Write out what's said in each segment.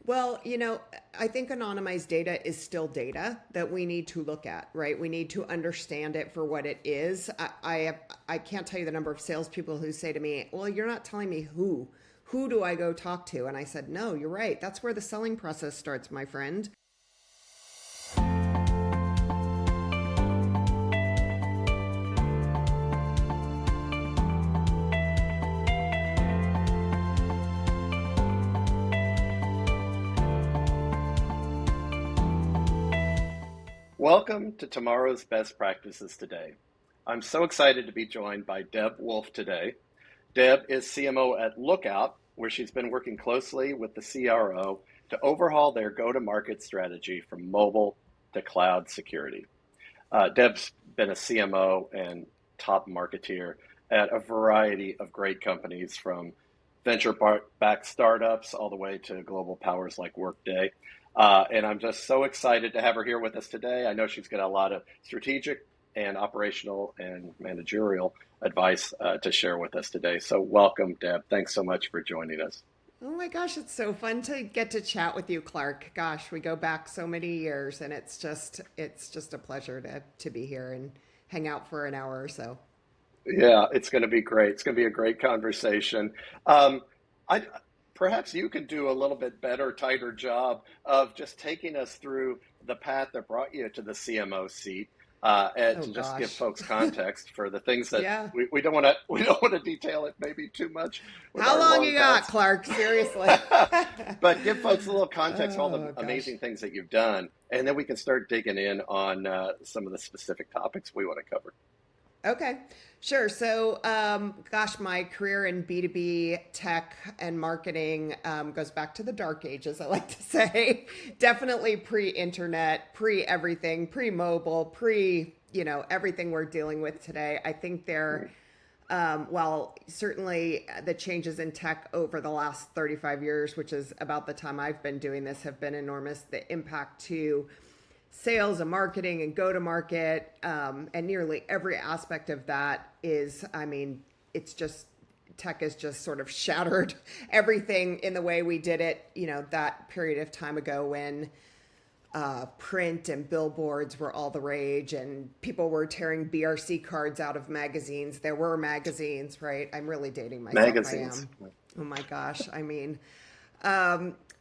Well, I think anonymized data is still data that we need to look at, right? We need to understand it for what it is. I can't tell you the number of salespeople who say to me, well, you're not telling me who. Who do I go talk to? And I said, no, you're right. That's where the selling process starts, my friend. Welcome to Tomorrow's Best Practices Today. I'm so excited to be joined by Deb Wolf today. Deb is CMO at Lookout, where she's been working closely with the CRO to overhaul their go-to-market strategy from mobile to cloud security. Deb's been a CMO and top marketeer at a variety of great companies, from venture-backed startups all the way to global powers like Workday. And I'm just so excited to have her here with us today. I know she's got a lot of strategic and operational and managerial advice to share with us today. So welcome, Deb. Thanks so much for joining us. Oh my gosh, it's so fun to get to chat with you, Clark. Gosh, we go back so many years, and it's just a pleasure to be here and hang out for an hour or so. Yeah, it's going to be great. It's going to be a great conversation. Perhaps you could do a little bit better, tighter job of just taking us through the path that brought you to the CMO seat, and to just give folks context for the things that we don't want to detail it maybe too much. How long you got, Clark? Seriously. But give folks a little context of all the amazing things that you've done, and then we can start digging in on some of the specific topics we want to cover. Okay, sure. So, my career in B2B tech and marketing goes back to the dark ages, I like to say. Definitely pre-internet, pre-everything, pre-mobile, everything we're dealing with today. I think while certainly the changes in tech over the last 35 years, which is about the time I've been doing this, have been enormous. The impact to sales and marketing and go-to-market, and nearly every aspect of that is, it's just, tech has just sort of shattered everything in the way we did it, that period of time ago when print and billboards were all the rage and people were tearing BRC cards out of magazines. There were magazines, right? I'm really dating myself. Magazines. I am. Oh my gosh.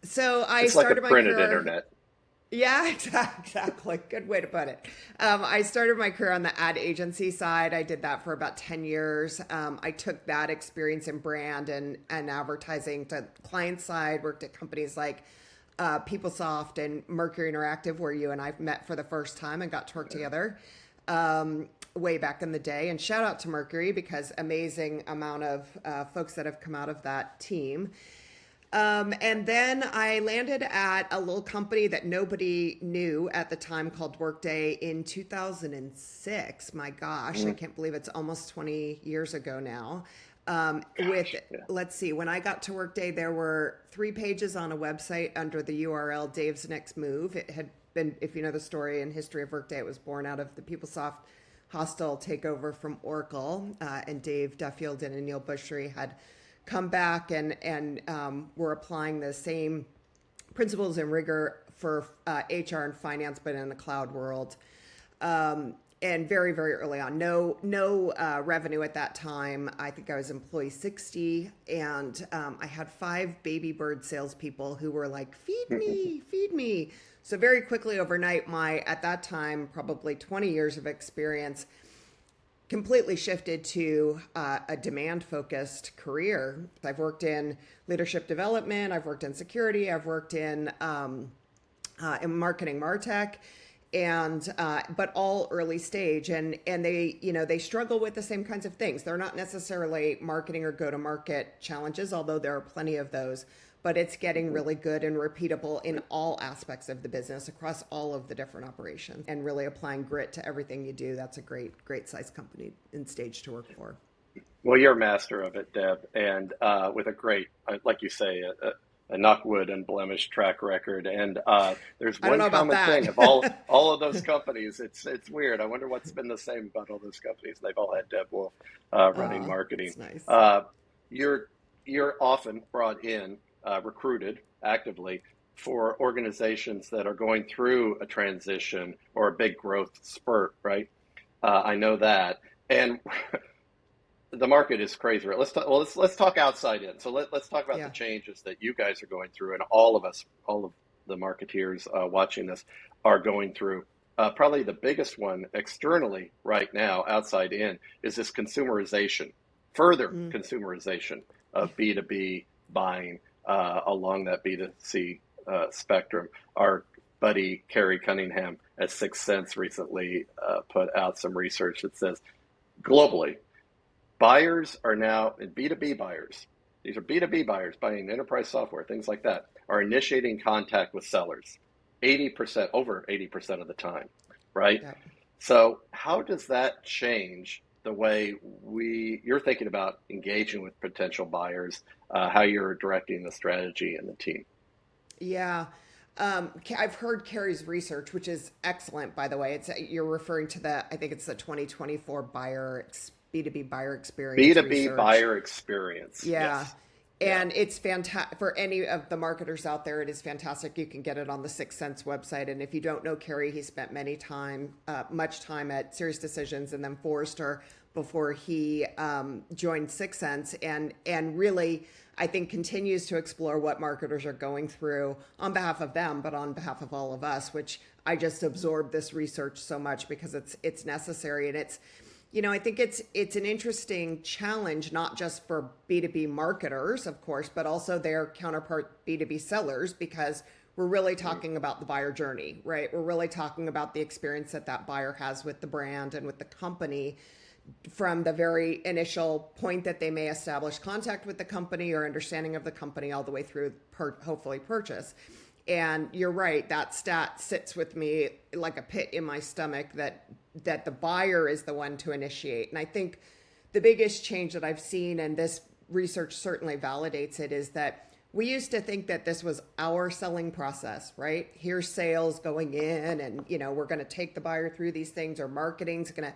So I it's started like a printed internet. Yeah, exactly. Good way to put it. I started my career on the ad agency side. I did that for about 10 years. I took that experience in brand and advertising to client side, worked at companies like PeopleSoft and Mercury Interactive, where you and I met for the first time and got to work together way back in the day. And shout out to Mercury, because amazing amount of folks that have come out of that team. And then I landed at a little company that nobody knew at the time called Workday in 2006. My gosh, I can't believe it's almost 20 years ago now. Let's see, when I got to Workday, there were 3 pages on a website under the URL Dave's Next Move. It had been, if you know the story and history of Workday, it was born out of the PeopleSoft hostile takeover from Oracle, and Dave Duffield and Anil Bhusri had come back and were applying the same principles and rigor for HR and finance, but in the cloud world. And very, very early on, no revenue at that time. I think I was employee 60, and I had 5 baby bird salespeople who were like, feed me, feed me. So very quickly overnight, at that time, probably 20 years of experience completely shifted to a demand-focused career. I've worked in leadership development, I've worked in security, I've worked in marketing, Martech, and but all early stage, and they struggle with the same kinds of things. They're not necessarily marketing or go-to-market challenges, although there are plenty of those. But it's getting really good and repeatable in all aspects of the business across all of the different operations, and really applying grit to everything you do. That's a great size company and stage to work for. Well, you're a master of it, Deb, and with a great, like you say, a knockwood and blemished track record. And there's one common thing of all of those companies. It's weird. I wonder what's been the same about all those companies. They've all had Deb Wolf running marketing. That's nice. You're often brought in, recruited actively for organizations that are going through a transition or a big growth spurt, right? I know that. And the market is crazy. Right? Let's talk outside in. So let's talk about the changes that you guys are going through, and all of us, all of the marketeers watching this are going through. Probably the biggest one externally right now, outside in, is this consumerization, further consumerization of B2B buying along that B2C spectrum. Our buddy Kerry Cunningham at Sixth Sense recently put out some research that says globally, buyers are now, B2B buyers, these are B2B buyers buying enterprise software, things like that, are initiating contact with sellers 80%, over 80% of the time, right? Yeah. So how does that change the way you're thinking about engaging with potential buyers, how you're directing the strategy and the team? Yeah. I've heard Kerry's research, which is excellent, by the way. You're referring to I think it's the 2024 B2B buyer experience. B2B research. Buyer experience. Yeah. Yes. And it's fantastic for any of the marketers out there. It is fantastic. You can get it on the Sixth Sense website. And if you don't know Kerry, he spent much time at Serious Decisions and then Forrester before he joined Sixth Sense, and really, I think, continues to explore what marketers are going through on behalf of them, but on behalf of all of us. Which I just absorbed this research so much because it's necessary, and it's. I think it's an interesting challenge, not just for B2B marketers, of course, but also their counterpart B2B sellers, because we're really talking about the buyer journey, right? We're really talking about the experience that buyer has with the brand and with the company from the very initial point that they may establish contact with the company or understanding of the company all the way through hopefully purchase. And you're right, that stat sits with me like a pit in my stomach that the buyer is the one to initiate. And I think the biggest change that I've seen, and this research certainly validates it, is that we used to think that this was our selling process, right? Here's sales going in, and we're going to take the buyer through these things, or marketing's going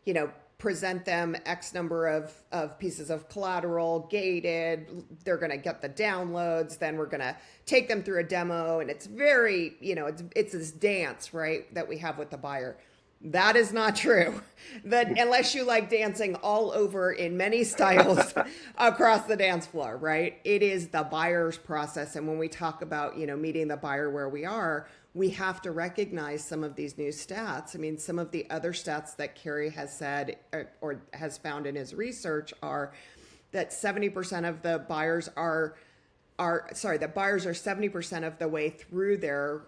to present them X number of pieces of collateral, gated, they're going to get the downloads, then we're going to take them through a demo. And it's very, it's this dance, right, that we have with the buyer. That is not true. That unless you like dancing all over in many styles across the dance floor, right? It is the buyer's process. And when we talk about, meeting the buyer where we are, we have to recognize some of these new stats. I mean, some of the other stats that Kerry has said or has found in his research are that 70% of the buyers are 70% of the way through their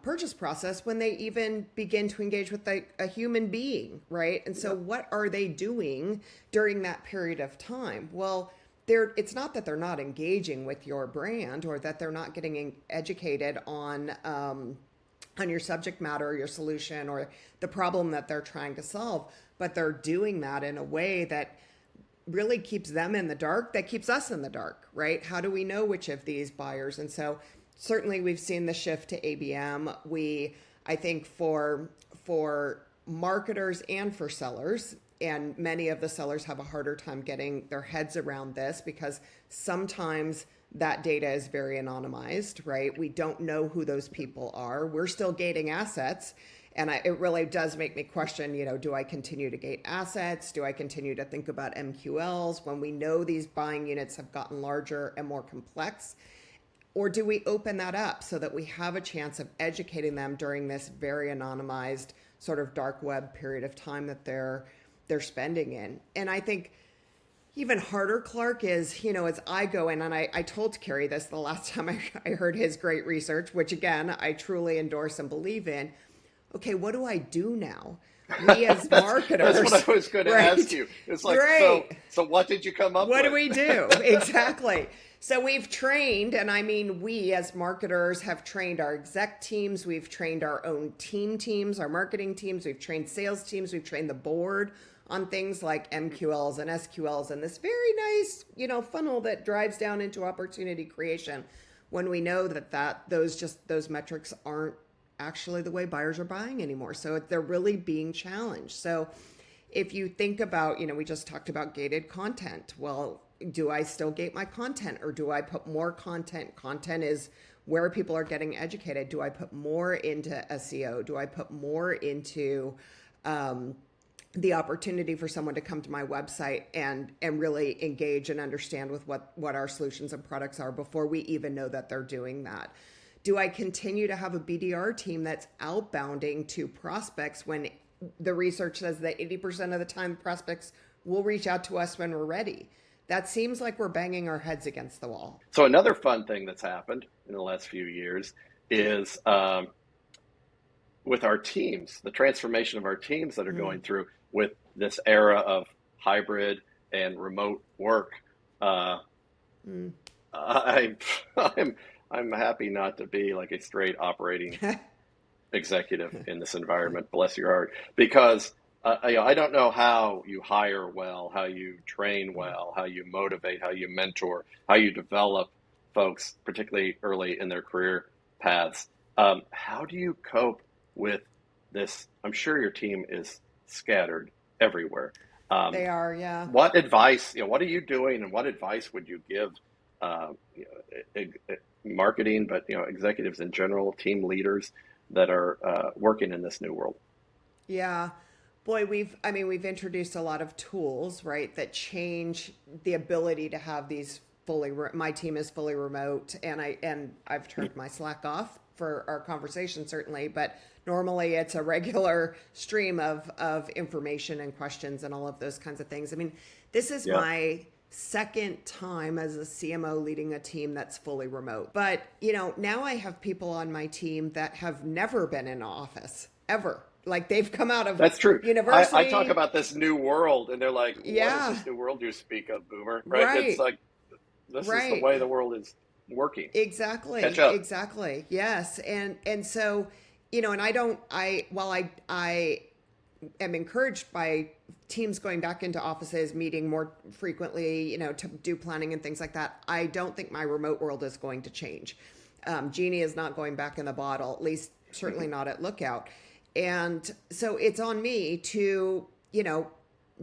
purchase process when they even begin to engage with a human being, right? And so what are they doing during that period of time? Well, it's not that they're not engaging with your brand or that they're not getting educated on your subject matter or your solution or the problem that they're trying to solve, but they're doing that in a way that really keeps them in the dark, that keeps us in the dark, right? How do we know which of these buyers? And so certainly we've seen the shift to ABM. I think for marketers and for sellers, and many of the sellers have a harder time getting their heads around this because sometimes that data is very anonymized, right? We don't know who those people are. We're still gating assets. And it really does make me question, do I continue to gate assets? Do I continue to think about MQLs when we know these buying units have gotten larger and more complex? Or do we open that up so that we have a chance of educating them during this very anonymized sort of dark web period of time that they're spending in? And I think even harder, Clark, is, as I go in, and I told Kerry this the last time I heard his great research, which again, I truly endorse and believe in. Okay, what do I do now? We as marketers. That's what I was going to ask you. It's like, so what did you come up with? What do we do? Exactly. So we've trained, and I mean, we as marketers have trained our exec teams. We've trained our own teams, our marketing teams. We've trained sales teams. We've trained the board on things like MQLs and SQLs and this very nice, funnel that drives down into opportunity creation when we know that those metrics aren't actually the way buyers are buying anymore. So they're really being challenged. So if you think about, we just talked about gated content. Well, do I still gate my content or do I put more content? Content is where people are getting educated. Do I put more into SEO? Do I put more into the opportunity for someone to come to my website and really engage and understand with what our solutions and products are before we even know that they're doing that? Do I continue to have a BDR team that's outbounding to prospects when the research says that 80% of the time prospects will reach out to us when we're ready? That seems like we're banging our heads against the wall. So another fun thing that's happened in the last few years is with our teams, the transformation of our teams that are going through with this era of hybrid and remote work. I'm happy not to be like a straight operating executive in this environment, bless your heart, because I don't know how you hire well, how you train well, how you motivate, how you mentor, how you develop folks, particularly early in their career paths. How do you cope with this? I'm sure your team is scattered everywhere. They are, yeah. What advice, what are you doing, and what advice would you give marketing, but executives in general, team leaders that are working in this new world? Yeah. Boy, we've introduced a lot of tools, right, that change the ability to have these my team is fully remote, and I've turned my Slack off for our conversation, certainly, but normally it's a regular stream of information and questions and all of those kinds of things. I mean, this is my second time as a CMO leading a team that's fully remote. But, now I have people on my team that have never been in an office, ever. Like they've come out of That's true. university. I talk about this new world, and they're like, what is this new world you speak of, Boomer? Right? It's like, this is the way the world is working. Exactly. Catch up. Exactly. Yes. And so, and while I am encouraged by teams going back into offices, meeting more frequently, to do planning and things like that, I don't think my remote world is going to change. Genie is not going back in the bottle, at least certainly not at Lookout. And so it's on me to,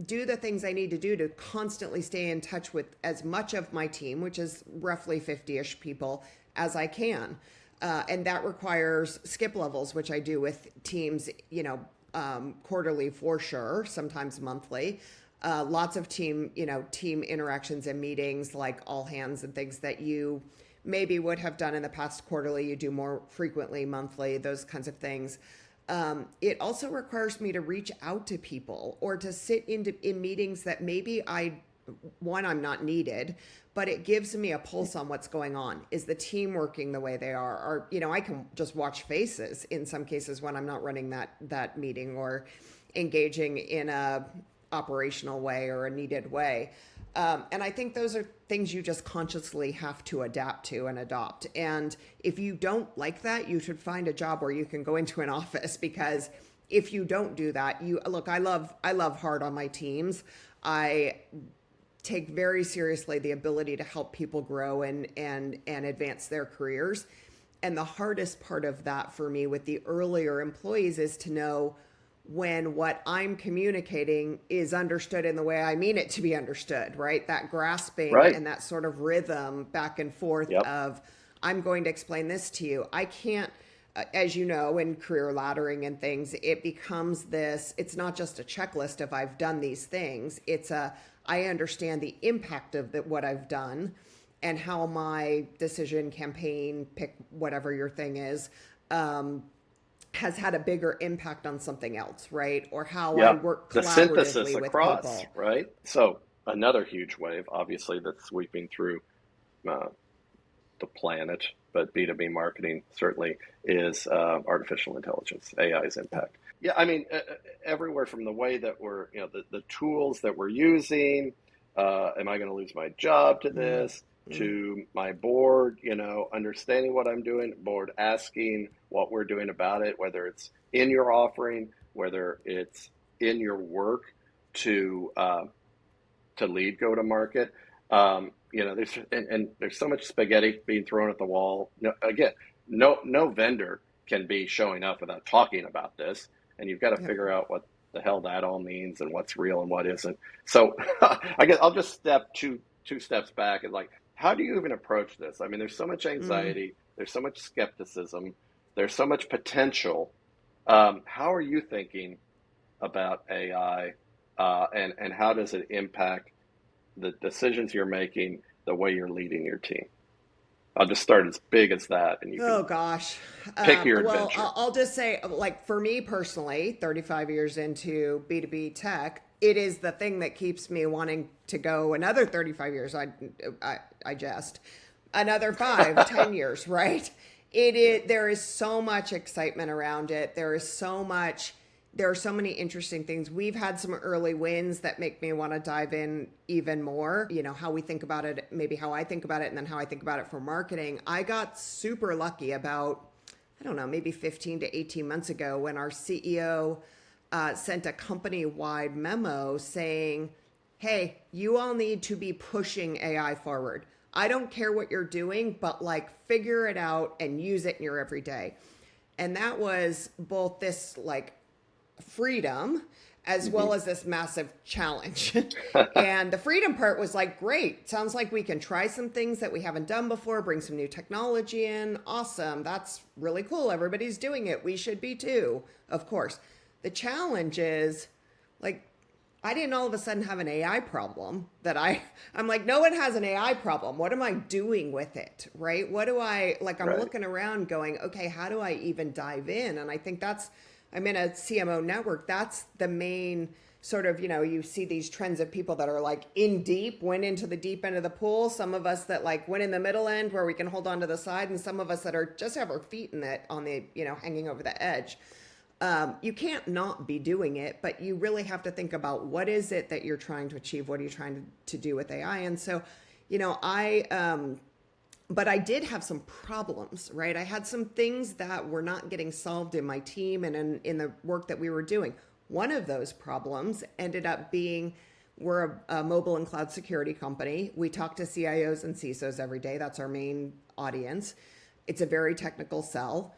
do the things I need to do to constantly stay in touch with as much of my team, which is roughly 50-ish people, as I can. And that requires skip levels, which I do with teams, quarterly for sure, sometimes monthly. Lots of team interactions and meetings, like all hands and things that you maybe would have done in the past quarterly, you do more frequently, monthly, those kinds of things. It also requires me to reach out to people or to sit in meetings that maybe I'm not needed, but it gives me a pulse on what's going on. Is the team working the way they are? Or, I can just watch faces in some cases when I'm not running that meeting or engaging in a operational way or a needed way. And I think those are things you just consciously have to adapt to and adopt. And if you don't like that, you should find a job where you can go into an office, because if you don't do that, I love hard on my teams. I take very seriously the ability to help people grow and advance their careers. And the hardest part of that for me with the earlier employees is to know when what I'm communicating is understood in the way I mean it to be understood, right? That grasping and that sort of rhythm back and forth of, I'm going to explain this to you. I can't, as you know, in career laddering and things, it becomes this, it's not just a checklist of I've done these things. It's I understand the impact of what I've done and how my decision, campaign, pick whatever your thing is, has had a bigger impact on something else, right? Or how I work collaboratively the synthesis with across, people. right? So another huge wave, obviously, that's sweeping through the planet, but B2B marketing certainly is artificial intelligence, AI's impact. Yeah, I mean, everywhere from the way that we're, the tools that we're using, am I going to lose my job to this? To my board, understanding what I'm doing, board asking what we're doing about it, whether it's in your offering, whether it's in your work to lead go to market. There's so much spaghetti being thrown at the wall. No vendor can be showing up without talking about this, and you've got to figure out what the hell that all means and what's real and what isn't. So I guess I'll just step two steps back and how do you even approach this? I mean, there's so much anxiety There's so much skepticism. There's so much potential. How are you thinking about AI, and how does it impact the decisions you're making, the way you're leading your team? I'll just start as big as that, and you Oh can gosh. pick your Well, adventure. I'll just say, like for me personally, 35 years into B2B tech, it is the thing that keeps me wanting to go another 35 years. I jest another 5, 10 years, right? It is, there is so much excitement around it. There are so many interesting things. We've had some early wins that make me want to dive in even more. You know, how we think about it, maybe how I think about it, and then how I think about it for marketing. I got super lucky about, I don't know, maybe 15 to 18 months ago when our CEO sent a company-wide memo saying, hey, you all need to be pushing AI forward. I don't care what you're doing, but like figure it out and use it in your everyday. And that was both this like freedom as well as this massive challenge. And the freedom part was like, great. Sounds like we can try some things that we haven't done before, bring some new technology in. Awesome. That's really cool. Everybody's doing it. We should be too, of course. The challenge is like, I didn't all of a sudden have an AI problem that I'm like, no one has an AI problem. What am I doing with it? Right? What do I, like, I'm Right. looking around going, okay, how do I even dive in? And I think I'm in a CMO network. That's the main sort of, you see these trends of people that are like went into the deep end of the pool. Some of us that like went in the middle end where we can hold on to the side, and some of us that are just have our feet in it on the, hanging over the edge. You can't not be doing it, but you really have to think about what is it that you're trying to achieve? What are you trying to do with AI? And so, but I did have some problems, right? I had some things that were not getting solved in my team and in the work that we were doing. One of those problems ended up being, we're a mobile and cloud security company. We talk to CIOs and CISOs every day. That's our main audience. It's a very technical sell.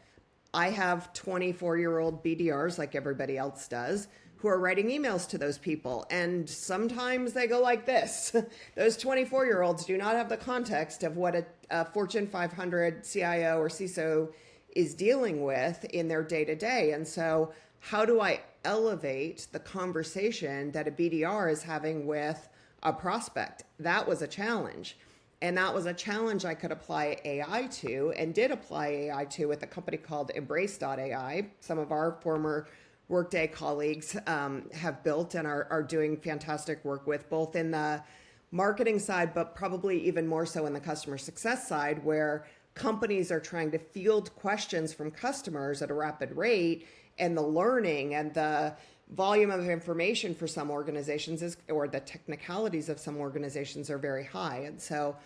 I have 24-year-old BDRs like everybody else does who are writing emails to those people. And sometimes they go like this. Those 24-year-olds do not have the context of what a Fortune 500 CIO or CISO is dealing with in their day-to-day. And so how do I elevate the conversation that a BDR is having with a prospect? That was a challenge. And that was a challenge I could apply AI to, and did apply AI to with a company called Embrace.ai. Some of our former Workday colleagues have built and are doing fantastic work with, both in the marketing side, but probably even more so in the customer success side, where companies are trying to field questions from customers at a rapid rate, and the learning and the volume of information for some organizations or the technicalities of some organizations are very high. And so,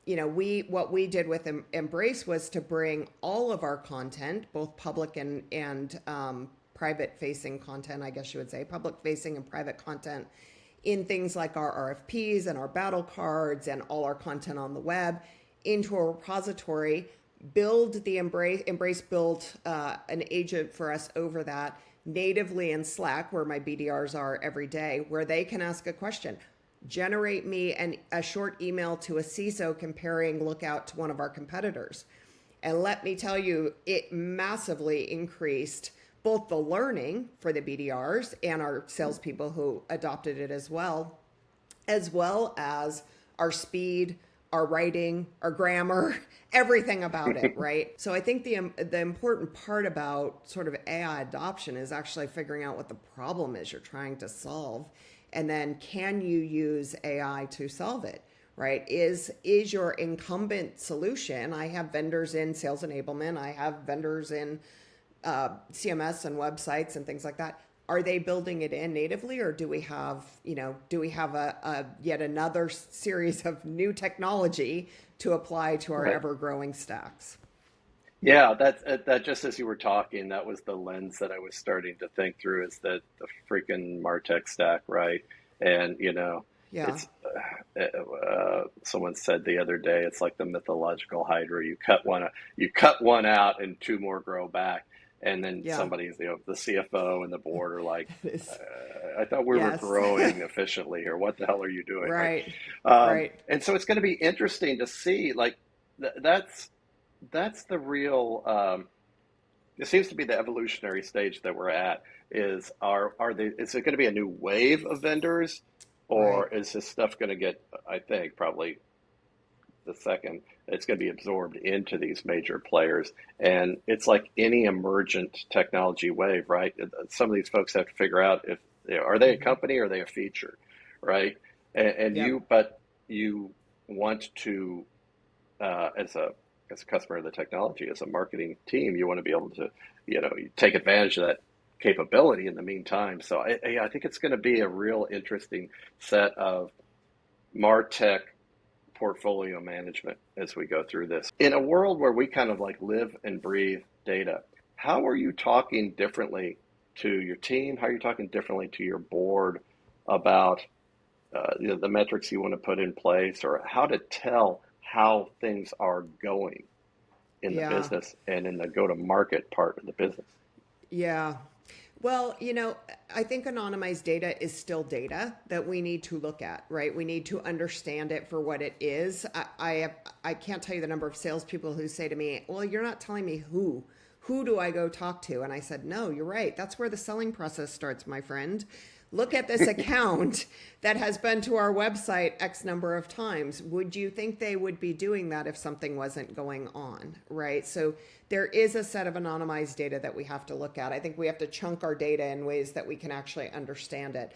what we did with Embrace was to bring all of our content, both public and private facing content, I guess you would say, public facing and private content, in things like our RFPs and our battle cards and all our content on the web, into a repository, build the Embrace built an agent for us over that, natively in Slack, where my BDRs are every day, where they can ask a question. Generate me a short email to a CISO comparing Lookout to one of our competitors. And let me tell you, it massively increased both the learning for the BDRs and our salespeople who adopted it as well as our speed, our writing, our grammar, everything about it, right? So I think the important part about sort of AI adoption is actually figuring out what the problem is you're trying to solve, and then can you use AI to solve it, right? Is your incumbent solution? I have vendors in sales enablement. I have vendors in CMS and websites and things like that. Are they building it in natively, or do we have a yet another series of new technology to apply to our ever-growing stacks? Yeah, that just as you were talking, that was the lens that I was starting to think through, is that the freaking Martech stack, right? And Yeah. it's someone said the other day, it's like the mythological Hydra. You cut one out, and two more grow back. And then somebody's, the CFO and the board are like, I thought we were growing efficiently here. What the hell are you doing? Right. Right. Right. And so it's going to be interesting to see, like, that's that's the real. It seems to be the evolutionary stage that we're at. Is it going to be a new wave of vendors, or Right. is this stuff going to get? I think probably the second it's going to be absorbed into these major players, and it's like any emergent technology wave, right? Some of these folks have to figure out if are they a Hmm. company or are they a feature, right? And Yep. you want to as a customer of the technology, as a marketing team, you want to be able to, take advantage of that capability in the meantime. So I think it's going to be a real interesting set of Martech portfolio management as we go through this. In a world where we kind of like live and breathe data, how are you talking differently to your team? How are you talking differently to your board about the metrics you want to put in place, or how to tell how things are going in the Yeah. business and in the go-to-market part of the business? Yeah. Well, I think anonymized data is still data that we need to look at, right? We need to understand it for what it is. I can't tell you the number of salespeople who say to me, "Well, you're not telling me who. Who do I go talk to?" And I said, "No, you're right. That's where the selling process starts, my friend. Look at this account that has been to our website X number of times. Would you think they would be doing that if something wasn't going on?" Right? So there is a set of anonymized data that we have to look at. I think we have to chunk our data in ways that we can actually understand it.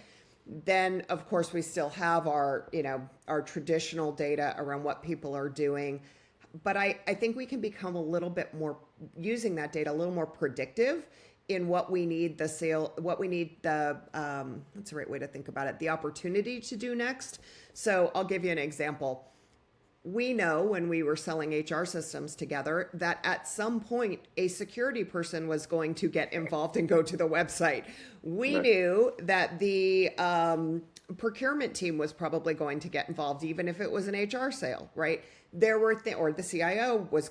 Then, of course, we still have our traditional data around what people are doing. But I think we can become a little bit more using that data, a little more predictive in what we need what we need what's the right way to think about it? The opportunity to do next. So I'll give you an example. We know when we were selling HR systems together that at some point a security person was going to get involved and go to the website. We Right. knew that the procurement team was probably going to get involved, even if it was an HR sale, right? Or the CIO was,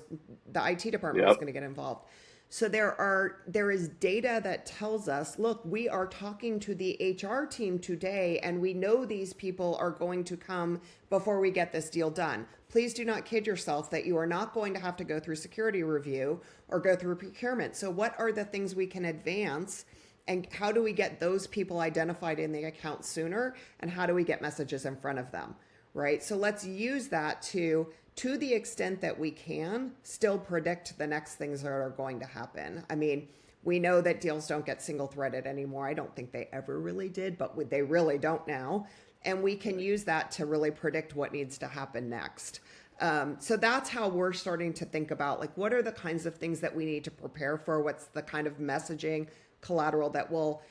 the IT department was Yep. going to get involved. So there is data that tells us, look, we are talking to the HR team today, and we know these people are going to come before we get this deal done. Please do not kid yourself that you are not going to have to go through security review or go through procurement. So what are the things we can advance, and how do we get those people identified in the account sooner, and how do we get messages in front of them? Right? So let's use that to the extent that we can, still predict the next things that are going to happen. I mean, we know that deals don't get single threaded anymore. I don't think they ever really did, but they really don't now. And we can use that to really predict what needs to happen next. So that's how we're starting to think about, like, what are the kinds of things that we need to prepare for? What's the kind of messaging collateral that will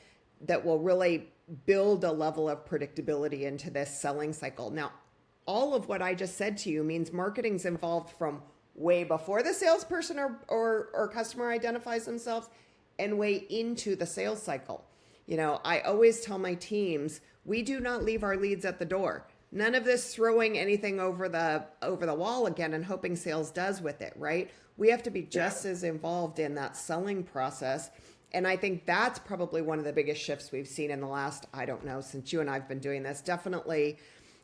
really build a level of predictability into this selling cycle? Now, all of what I just said to you means marketing's involved from way before the salesperson or customer identifies themselves and way into the sales cycle. I always tell my teams, we do not leave our leads at the door. None of this throwing anything over the wall again and hoping sales does with it, right? We have to be Yeah. just as involved in that selling process. And I think that's probably one of the biggest shifts we've seen in the last, I don't know, since you and I've been doing this, definitely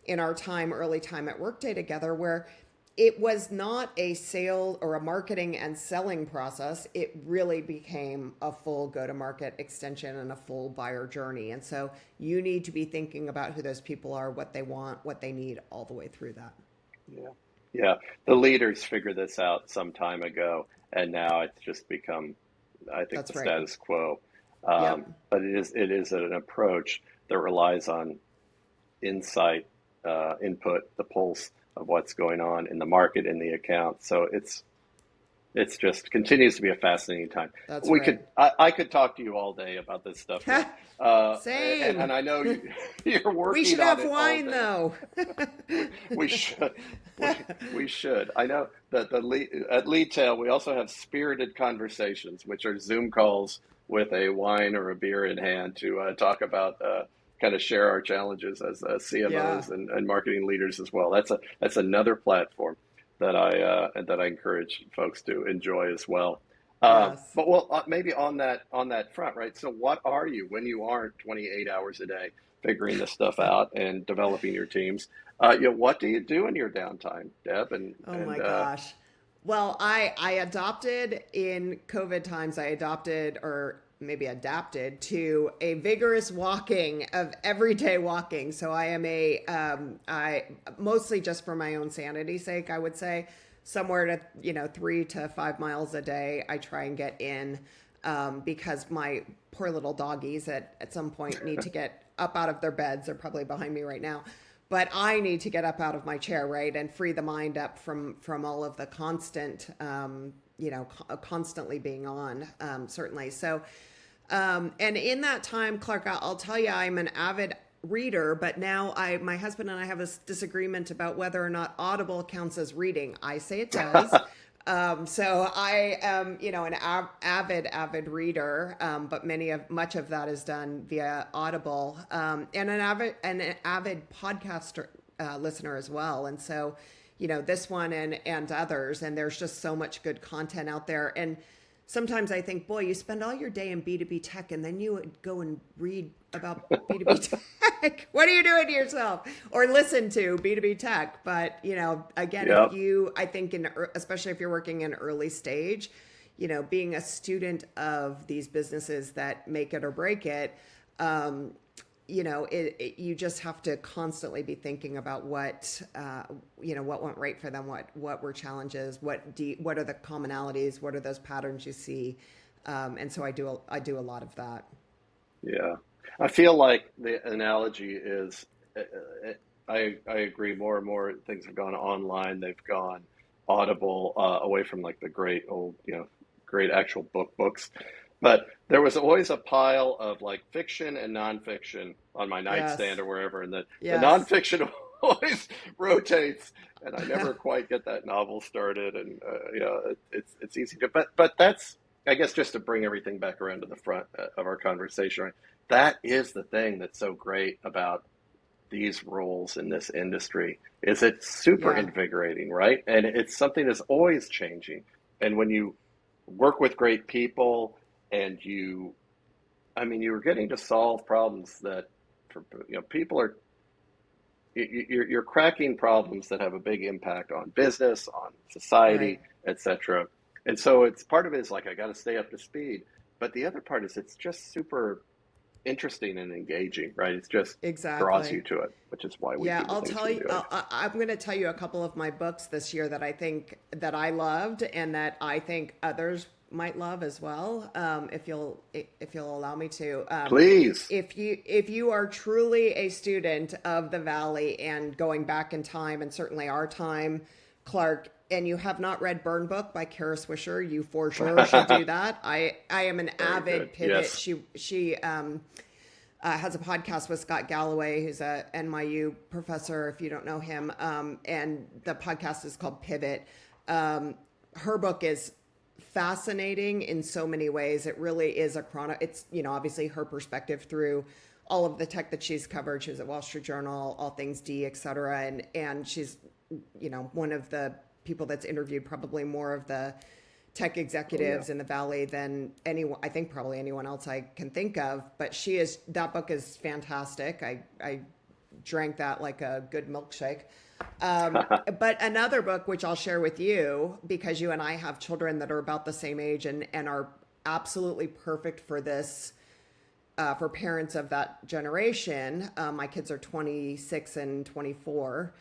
in our early time at Workday together, where it was not a sale or a marketing and selling process. It really became a full go-to-market extension and a full buyer journey. And so you need to be thinking about who those people are, what they want, what they need all the way through that. Yeah. Yeah. The leaders figured this out some time ago, and now it's just become, I think, the That's right. status quo. Yep. But it is an approach that relies on insight, input, the pulse of what's going on in the market, in the account. So it's just continues to be a fascinating time. That's We right. could I could talk to you all day about this stuff, Deb. Same. And I know you're We working should on have it all wine day. though. We should. We should. I know that at Leadtail, we also have spirited conversations, which are Zoom calls with a wine or a beer in hand to talk about, kind of share our challenges as Yeah. CMOs and marketing leaders as well. That's another platform that I encourage folks to enjoy as well. Yes. But well, maybe on that front, right? So, what are you when you aren't 28 hours a day figuring this stuff out and developing your teams? What do you do in your downtime, Deb? And Oh and my gosh. Well, I adopted in COVID times, I adopted or maybe adapted to a vigorous walking of everyday walking. So I am I mostly just for my own sanity's sake, I would say somewhere to, 3 to 5 miles a day. I try and get in because my poor little doggies at some point need to get up out of their beds. They're probably behind me right now. But I need to get up out of my chair, right, and free the mind up from all of the constant, constantly being on, certainly. So, and in that time, Clark, I'll tell you, I'm an avid reader, but now my husband and I have this disagreement about whether or not Audible counts as reading. I say it does. So I am, an avid reader, but much of that is done via Audible, and an avid podcast listener as well. And so, this one and others, and there's just so much good content out there. And sometimes I think, boy, you spend all your day in B2B tech and then you would go and read about B2B tech. What are you doing to yourself? Or listen to B2B tech. But, again, Yep. I think especially if you're working in early stage, being a student of these businesses that make it or break it, you just have to constantly be thinking about what went right for them, what were challenges, what are the commonalities, what are those patterns you see, and so I do a lot of that. Yeah, I feel like the analogy is, I agree. More and more things have gone online. They've gone Audible, away from like the great old, great actual books. But there was always a pile of like fiction and nonfiction on my nightstand or wherever, and the nonfiction always rotates, and I never quite get that novel started. And it's easy to, but that's, I guess, just to bring everything back around to the front of our conversation. Right? That is the thing that's so great about these roles in this industry, is it's super invigorating, right? And it's something that's always changing. And when you work with great people, and you're getting to solve problems that, people are, you're cracking problems that have a big impact on business, on society, etc. And so it's part of it is like, I got to stay up to speed. But the other part is it's just super interesting and engaging, right? It's just draws you to it, which is why we do the I'll things tell we you, do. I'm going to tell you a couple of my books this year that I think that I loved and that I think others might love as well, if you'll allow me to. Please. If you are truly a student of the Valley and going back in time, and certainly our time, Clark, and you have not read Burn Book by Kara Swisher, you for sure should do that. I am an avid pivot. Yes. She has a podcast with Scott Galloway, who's a NYU professor, if you don't know him, and the podcast is called Pivot. Her book is fascinating in so many ways. It really is it's, obviously her perspective through all of the tech that she's covered. She was at Wall Street Journal, all things D, et cetera. And she's, one of the people that's interviewed probably more of the tech executives in the Valley than anyone, I think probably anyone else I can think of. But that book is fantastic. I drank that like a good milkshake. But another book, which I'll share with you, because you and I have children that are about the same age and are absolutely perfect for this, for parents of that generation. My kids are 26 and 24,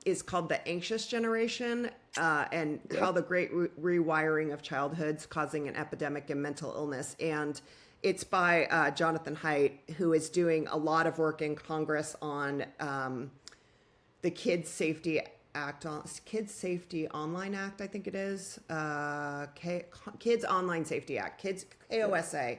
is called The Anxious Generation, and how the great rewiring of childhood's causing an epidemic in mental illness. And it's by Jonathan Haidt, who is doing a lot of work in Congress on the Kids Safety Online Act, I think it is, Kids Online Safety Act, Kids KOSA.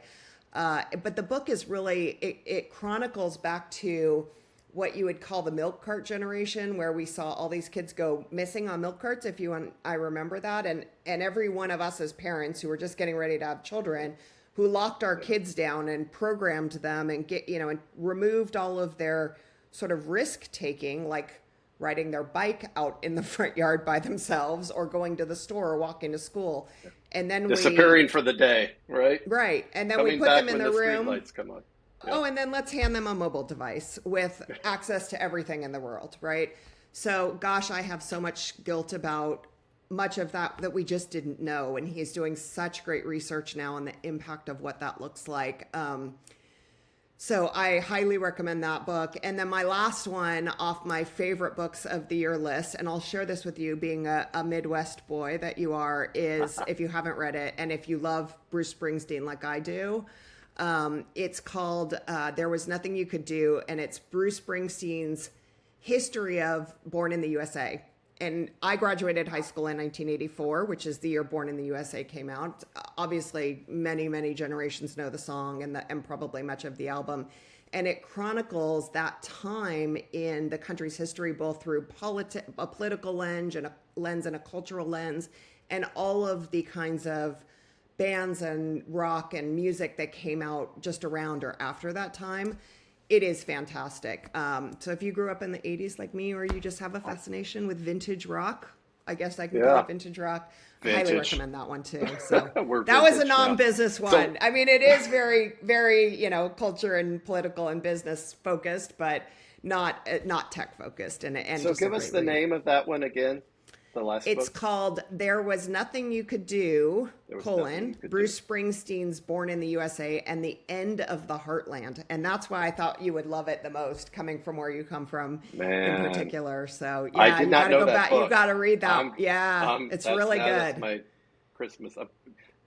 But the book is really, it chronicles back to what you would call the milk cart generation, where we saw all these kids go missing on milk carts, if you and I remember that. And every one of us as parents who were just getting ready to have children, who locked our kids down and programmed them and and removed all of their sort of risk taking, like riding their bike out in the front yard by themselves, or going to the store or walking to school. And then disappearing for the day, right? Right. And then Coming we put back them in when the room. Street lights come on. Yep. Oh, and then let's hand them a mobile device with access to everything in the world, right? So, gosh, I have so much guilt about much of that we just didn't know. And he's doing such great research now on the impact of what that looks like. So I highly recommend that book. And then my last one off my favorite books of the year list, and I'll share this with you being a Midwest boy that you are, is if you haven't read it, and if you love Bruce Springsteen like I do, it's called There Was Nothing You Could Do, and it's Bruce Springsteen's history of Born in the USA. And I graduated high school in 1984, which is the year Born in the USA came out. Obviously, many, many generations know the song and probably much of the album. And it chronicles that time in the country's history, both through a political lens and a cultural lens, and all of the kinds of bands and rock and music that came out just around or after that time. It is fantastic. So if you grew up in the 80s like me, or you just have a fascination with vintage rock, I guess I can call it vintage rock. I highly recommend that one too. So that was a non-business one. So, I mean, it is very, very, culture and political and business focused, but not tech focused. And so give us the name of that one again. The last It's book? called There Was Nothing You Could Do, Bruce Springsteen's Born in the USA and the End of the Heartland. And that's why I thought you would love it the most, coming from where you come from in particular. So yeah, I did not know that book. You got to read that. It's really good. That's my Christmas. Is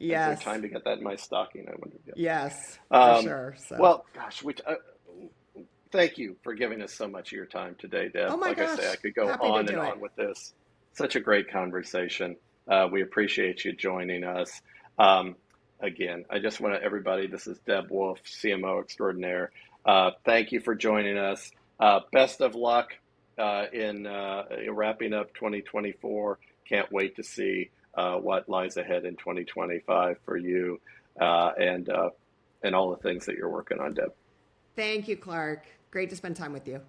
there time to get that in my stocking? I wonder. Yes, for sure. So. Well, gosh, thank you for giving us so much of your time today, Deb. Oh my gosh. I say, I could go on and on with this. Such a great conversation. We appreciate you joining us. Again, I just want to, everybody, this is Deb Wolf, CMO extraordinaire. Thank you for joining us. Best of luck in wrapping up 2024. Can't wait to see what lies ahead in 2025 for you and all the things that you're working on, Deb. Thank you, Clark. Great to spend time with you.